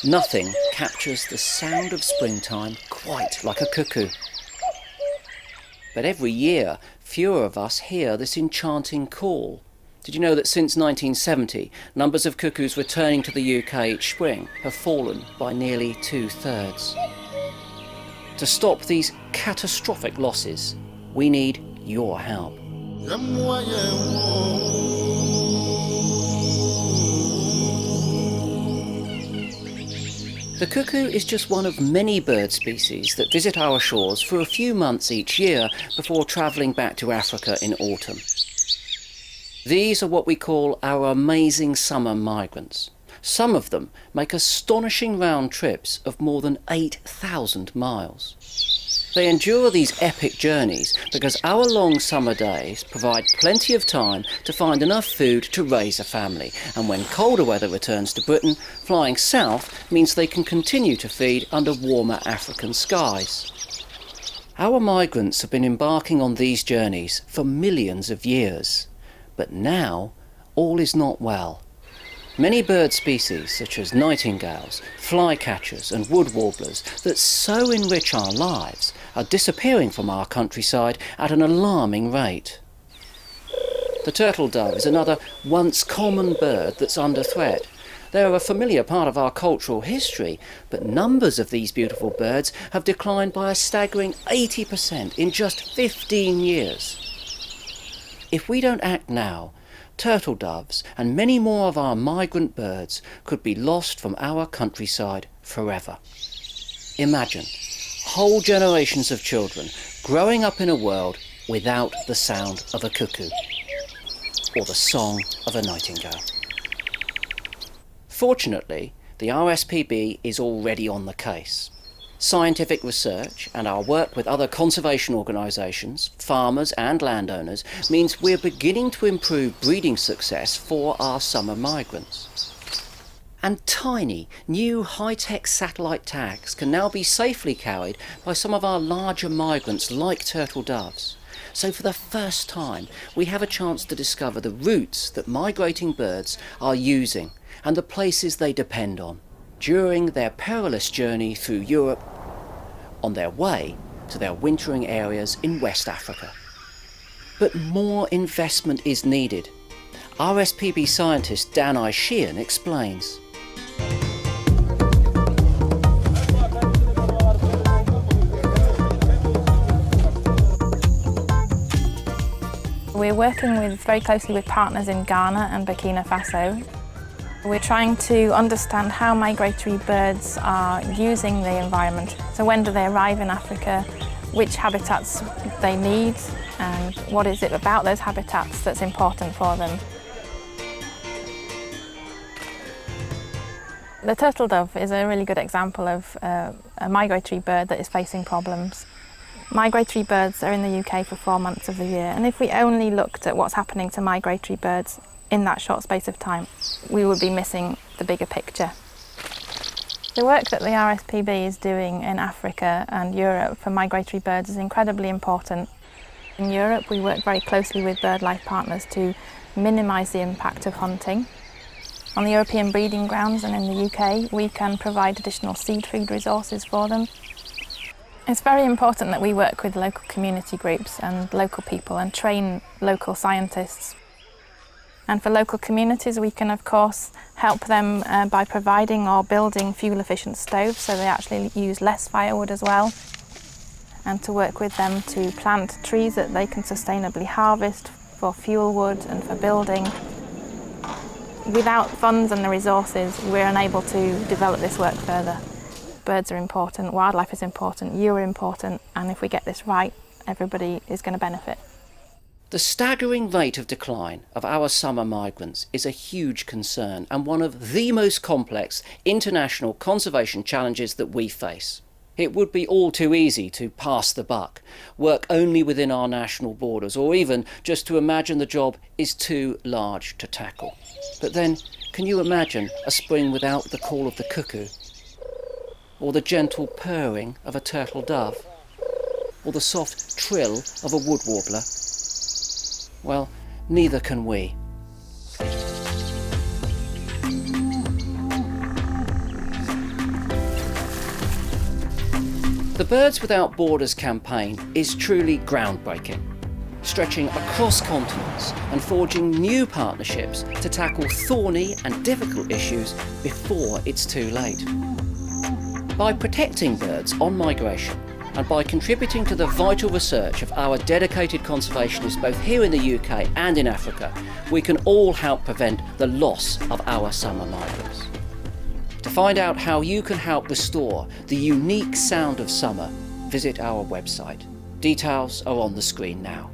Nothing captures the sound of springtime quite like a cuckoo. But every year, fewer of us hear this enchanting call. Did you know that since 1970, numbers of cuckoos returning to the UK each spring have fallen by nearly 2/3? To stop these catastrophic losses, we need your help. The cuckoo is just one of many bird species that visit our shores for a few months each year before travelling back to Africa in autumn. These are what we call our amazing summer migrants. Some of them make astonishing round trips of more than 8,000 miles. They endure these epic journeys because our long summer days provide plenty of time to find enough food to raise a family, and when colder weather returns to Britain, flying south means they can continue to feed under warmer African skies. Our migrants have been embarking on these journeys for millions of years, but now all is not well. Many bird species, such as nightingales, flycatchers and wood warblers that so enrich our lives, are disappearing from our countryside at an alarming rate. The turtle dove is another once common bird that's under threat. They are a familiar part of our cultural history, but numbers of these beautiful birds have declined by a staggering 80% in just 15 years. If we don't act now, turtle doves and many more of our migrant birds could be lost from our countryside forever. Imagine whole generations of children growing up in a world without the sound of a cuckoo or the song of a nightingale. Fortunately, the RSPB is already on the case. Scientific research and our work with other conservation organisations, farmers and landowners means we're beginning to improve breeding success for our summer migrants. And tiny, new high-tech satellite tags can now be safely carried by some of our larger migrants like turtle doves. So for the first time, we have a chance to discover the routes that migrating birds are using and the places they depend on during their perilous journey through Europe on their way to their wintering areas in West Africa. But more investment is needed. RSPB scientist Dan Sheehan explains. We're working very closely with partners in Ghana and Burkina Faso. We're trying to understand how migratory birds are using the environment. So when do they arrive in Africa, which habitats they need, and what is it about those habitats that's important for them. The turtle dove is a really good example of a migratory bird that is facing problems. Migratory birds are in the UK for 4 months of the year, and if we only looked at what's happening to migratory birds in that short space of time, we would be missing the bigger picture. The work that the RSPB is doing in Africa and Europe for migratory birds is incredibly important. In Europe, we work very closely with BirdLife partners to minimise the impact of hunting. On the European breeding grounds and in the UK, we can provide additional seed food resources for them. It's very important that we work with local community groups and local people and train local scientists. And for local communities, we can of course help them by providing or building fuel-efficient stoves, so they actually use less firewood as well, and to work with them to plant trees that they can sustainably harvest for fuel wood and for building. Without funds and the resources, we're unable to develop this work further. Birds are important, wildlife is important, you are important, and if we get this right, everybody is going to benefit. The staggering rate of decline of our summer migrants is a huge concern and one of the most complex international conservation challenges that we face. It would be all too easy to pass the buck, work only within our national borders, or even just to imagine the job is too large to tackle. But then, can you imagine a spring without the call of the cuckoo? Or the gentle purring of a turtle dove? Or the soft trill of a wood warbler? Well, neither can we. Birds Without Borders campaign is truly groundbreaking, stretching across continents and forging new partnerships to tackle thorny and difficult issues before it's too late. By protecting birds on migration and by contributing to the vital research of our dedicated conservationists both here in the UK and in Africa, we can all help prevent the loss of our summer migrants. To find out how you can help restore the unique sound of summer, visit our website. Details are on the screen now.